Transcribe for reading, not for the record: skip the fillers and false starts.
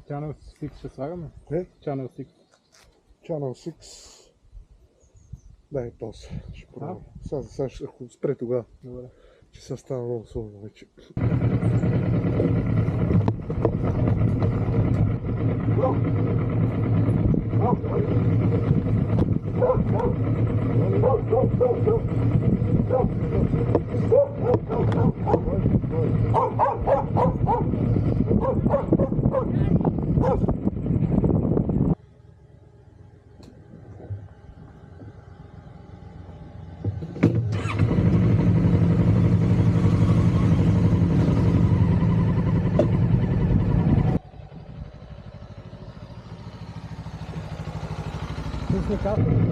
Channel 6 ще слагаме? Не? Channel 6. Channel 6. Дай този. Ще пробвам. Сега ще спре тогава. Добре. Че се става много сложно вече. Пусни каста.